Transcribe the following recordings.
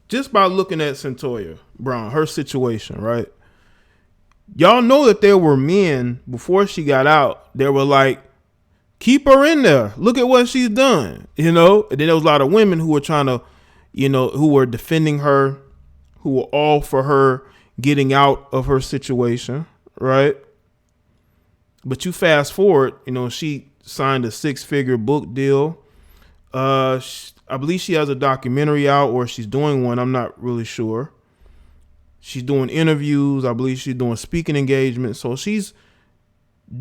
just by looking at Cyntoia Brown, her situation, right? Y'all know that there were men before she got out. They were like, keep her in there. Look at what she's done, And then there was a lot of women who were trying to, who were defending her, who were all for her getting out of her situation, right? But you fast forward, she signed a 6-figure book deal. I believe she has a documentary out, or she's doing one. I'm not really sure. She's doing interviews. I believe she's doing speaking engagements. So she's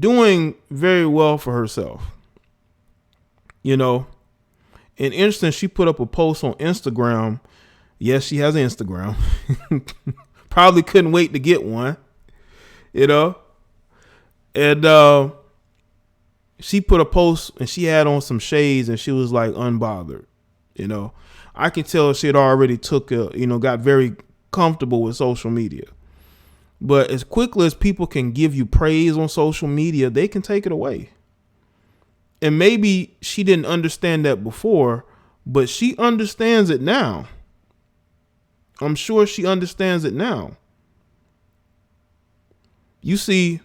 doing very well for herself. And interesting, she put up a post on Instagram. Yes, she has an Instagram. Probably couldn't wait to get one. And she put a post and she had on some shades and she was like unbothered. I can tell she had already got very comfortable with social media. But as quickly as people can give you praise on social media, they can take it away. And maybe she didn't understand that before, but she understands it now. I'm sure she understands it now. You see,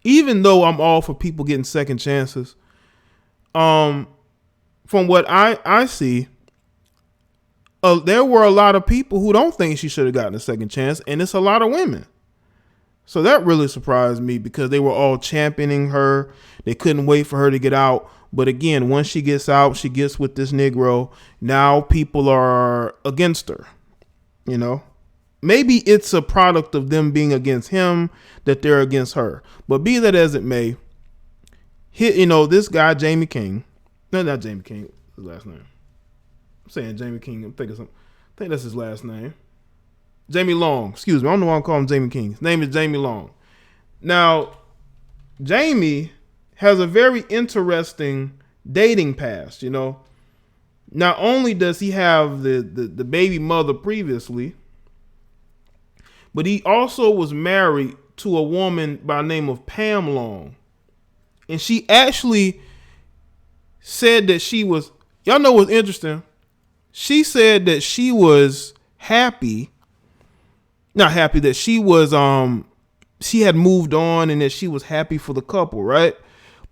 even though I'm all for people getting second chances, from what I see, there were a lot of people who don't think she should have gotten a second chance, and it's a lot of women. So that really surprised me because they were all championing her. They couldn't wait for her to get out. But again, once she gets out, she gets with this Negro. Now people are against her. Maybe it's a product of them being against him that they're against her. But be that as it may, this guy, Jaime King. No, not Jaime King. His last name. I'm saying Jaime King. I think that's his last name. Jaime Long. Excuse me. I don't know why I'm calling him Jaime King. His name is Jaime Long. Now, Jaime has a very interesting dating past. Not only does he have the baby mother previously, but he also was married to a woman by the name of Pam Long. And she actually said that she was, y'all know what's interesting? She said that she was that she was, she had moved on and that she was happy for the couple, right?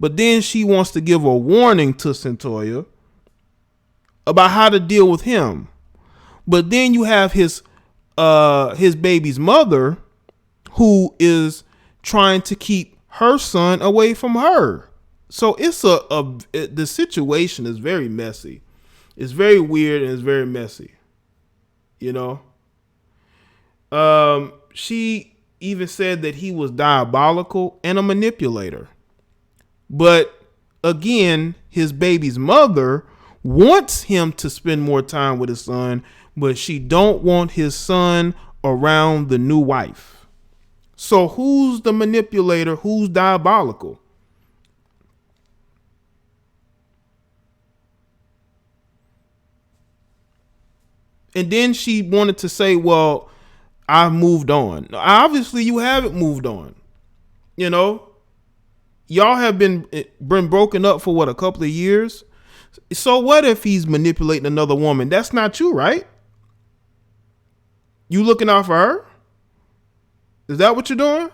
But then she wants to give a warning to Cyntoia about how to deal with him. But then you have his baby's mother who is trying to keep her son away from her. So it's the situation is very messy. It's very weird and it's very messy. She even said that he was diabolical and a manipulator. But again, his baby's mother wants him to spend more time with his son, but she don't want his son around the new wife. So who's the manipulator? Who's diabolical? And then she wanted to say, well, I've moved on. Obviously, you haven't moved on. Y'all have been broken up for a couple of years. So what if he's manipulating another woman? That's not you, right? You looking out for her? Is that what you're doing?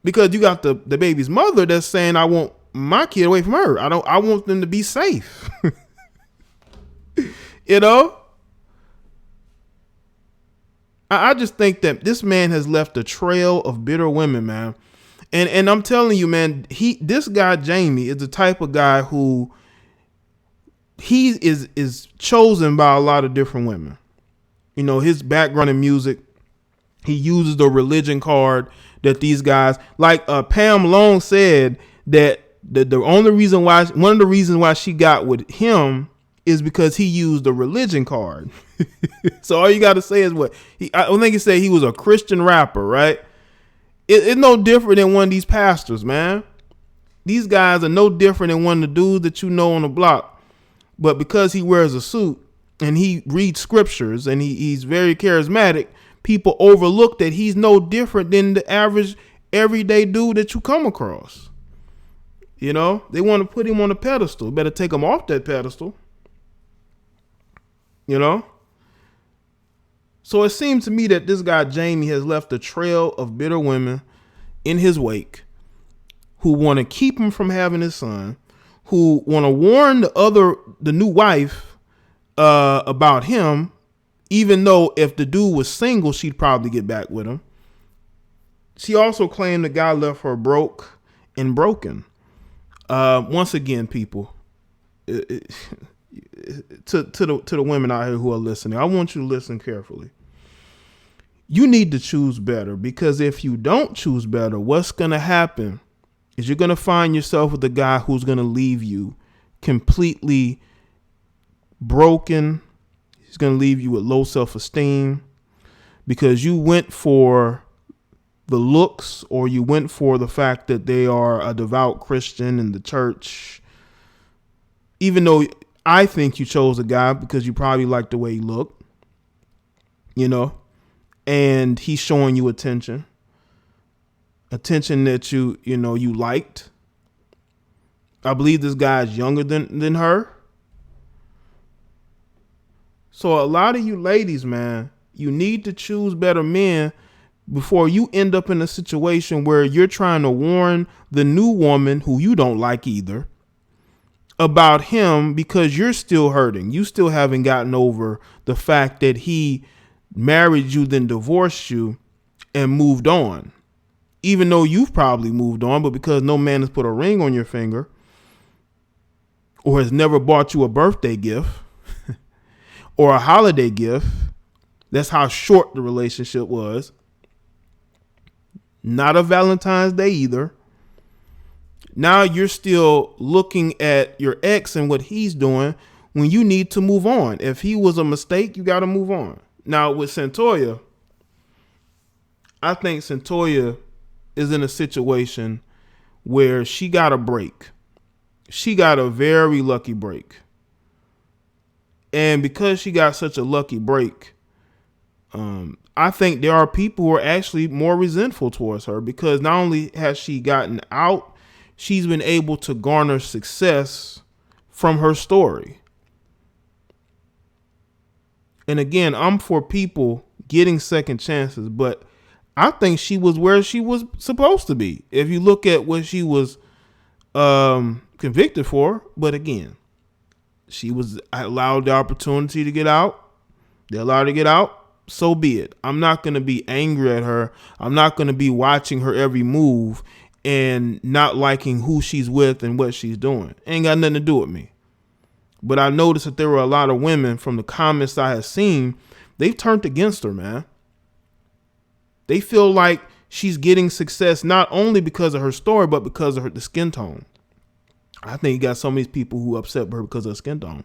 Because you got the baby's mother that's saying, I want my kid away from her. I want them to be safe. I just think that this man has left a trail of bitter women, man. And I'm telling you, man, this guy, Jaime, is the type of guy who he is chosen by a lot of different women. His background in music, he uses the religion card that these guys, like Pam Long said, that the only reason why, one of the reasons why she got with him is because he used the religion card. So all you got to say is I don't think he said he was a Christian rapper, right? It's no different than one of these pastors, man. These guys are no different than one of the dudes that you know on the block. But because he wears a suit and he reads scriptures and he's very charismatic, people overlook that he's no different than the average everyday dude that you come across. They want to put him on a pedestal. Better take him off that pedestal. you know? So it seems to me that this guy, Jaime, has left a trail of bitter women in his wake who want to keep him from having his son, who want to warn the new wife about him, even though if the dude was single, she'd probably get back with him. She also claimed the guy left her broke and broken. Once again, people, to the women out here who are listening, I want you to listen carefully. You need to choose better, because if you don't choose better, what's going to happen is you're going to find yourself with a guy who's going to leave you completely broken. He's going to leave you with low self-esteem because you went for the looks, or you went for the fact that they are a devout Christian in the church. Even though I think you chose a guy because you probably liked the way he looked, you know, and he's showing you attention that you liked. I believe this guy is younger than her. So a lot of you ladies, man, you need to choose better men before you end up in a situation where you're trying to warn the new woman, who you don't like either, about him because you're still hurting. You still haven't gotten over the fact that he married you, then divorced you and moved on. Even though you've probably moved on, but because no man has put a ring on your finger or has never bought you a birthday gift or a holiday gift, that's how short the relationship was. Not a Valentine's Day either. Now you're still looking at your ex and what he's doing when you need to move on. If he was a mistake, you got to move on. Now with Cyntoia, I think Cyntoia is in a situation where she got a break. She got a very lucky break. And because she got such a lucky break, I think there are people who are actually more resentful towards her, because not only has she gotten out, she's been able to garner success from her story. And again, I'm for people getting second chances, but I think she was where she was supposed to be if you look at what she was convicted for. But again, she was allowed the opportunity to get out. They allowed her to get out. So be it. I'm not going to be angry at her. I'm not going to be watching her every move and not liking who she's with and what she's doing. Ain't got nothing to do with me. But I noticed that there were a lot of women from the comments I had seen. They've turned against her, man. They feel like she's getting success not only because of her story, but because of the skin tone. I think you got some of these people who upset with her because of her skin tone.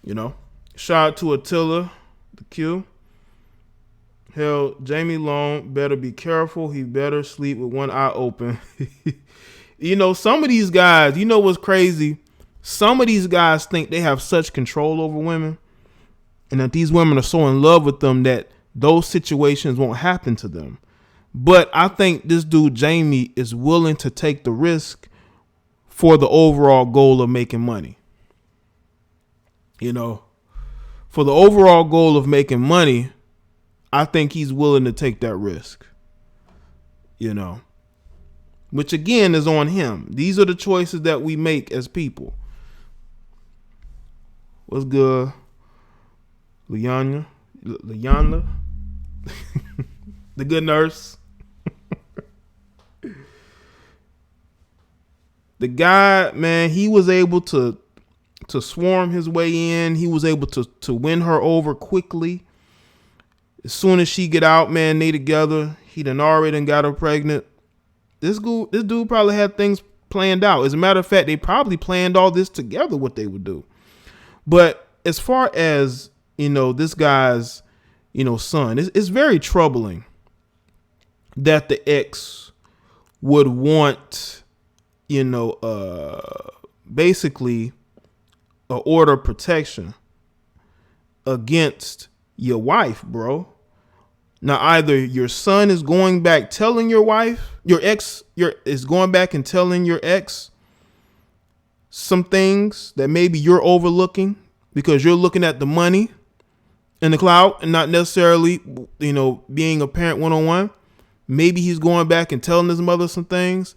You know, shout out to Attila, the Q. Hell, Jaime Long better be careful. He better sleep with one eye open. You know, some of these guys, you know what's crazy? Some of these guys think they have such control over women, and that these women are so in love with them that those situations won't happen to them. But I think this dude, Jaime, is willing to take the risk for the overall goal of making money. You know, for the overall goal of making money, I think he's willing to take that risk, you know, which again is on him. These are the choices that we make as people. What's good? Liang, the good nurse. The guy, man, he was able to swarm his way in. He was able to win her over quickly. As soon as she get out, man, they together. He done already got her pregnant. This dude probably had things planned out. As a matter of fact, they probably planned all this together, what they would do. But as far as, you know, this guy's, you know, son, it's very troubling that the ex would want, you know, basically a order of protection against your wife, bro. Now, either your son is going back telling your wife, is going back and telling your ex some things that maybe you're overlooking because you're looking at the money and the clout and not necessarily, being a parent one-on-one. Maybe he's going back and telling his mother some things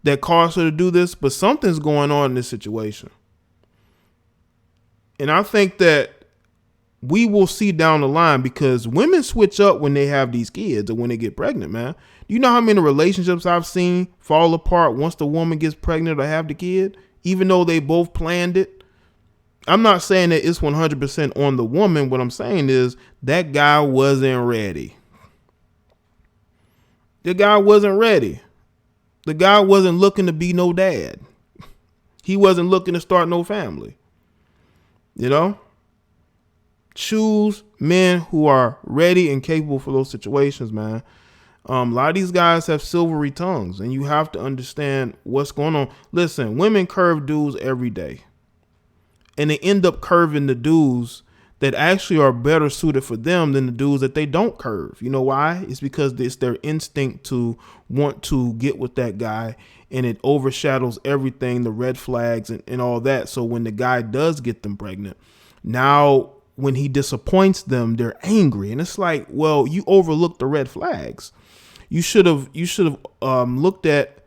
that caused her to do this, but something's going on in this situation. And I think that we will see down the line, because women switch up when they have these kids or when they get pregnant, man. Do you know how many relationships I've seen fall apart once the woman gets pregnant or have the kid, even though they both planned it? I'm not saying that it's 100% on the woman. What I'm saying is that guy wasn't ready. The guy wasn't ready. The guy wasn't looking to be no dad. He wasn't looking to start no family. Choose men who are ready and capable for those situations, man. A lot of these guys have silvery tongues, and you have to understand what's going on. Listen, women curve dudes every day, and they end up curving the dudes that actually are better suited for them than the dudes that they don't curve. You know why? It's because it's their instinct to want to get with that guy, and it overshadows everything, the red flags and all that. So when the guy does get them pregnant, now when he disappoints them, they're angry. And it's like, well, you overlooked the red flags. You should have looked at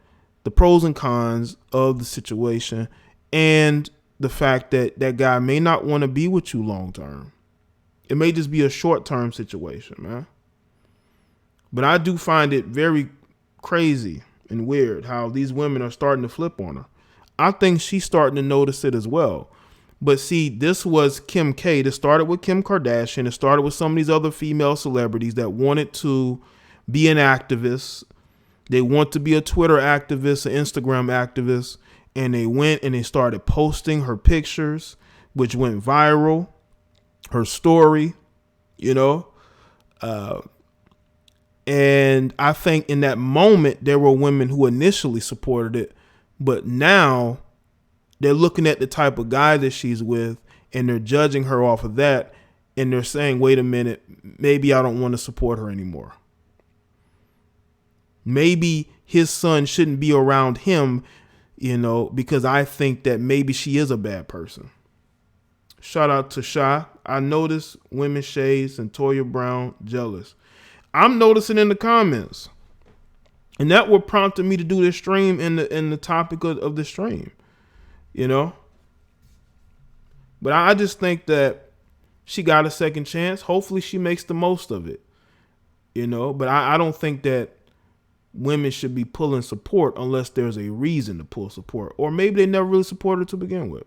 the pros and cons of the situation and the fact that that guy may not want to be with you long term. It may just be a short term situation, man. But I do find it very crazy and weird how these women are starting to flip on her. I think she's starting to notice it as well. But see, this was Kim K. This started with Kim Kardashian. It started with some of these other female celebrities that wanted to be an activist. They want to be a Twitter activist, an Instagram activist. And they went and they started posting her pictures, which went viral. Her story, and I think in that moment, there were women who initially supported it, but now they're looking at the type of guy that she's with and they're judging her off of that. And they're saying, wait a minute, maybe I don't want to support her anymore. Maybe his son shouldn't be around him, because I think that maybe she is a bad person. Shout out to Shy. I noticed women shade Cyntoia Brown jealous. I'm noticing in the comments. And that what prompted me to do this stream in the topic of the stream. But I just think that she got a second chance. Hopefully she makes the most of it. But I don't think that women should be pulling support unless there's a reason to pull support. Or maybe they never really supported her to begin with.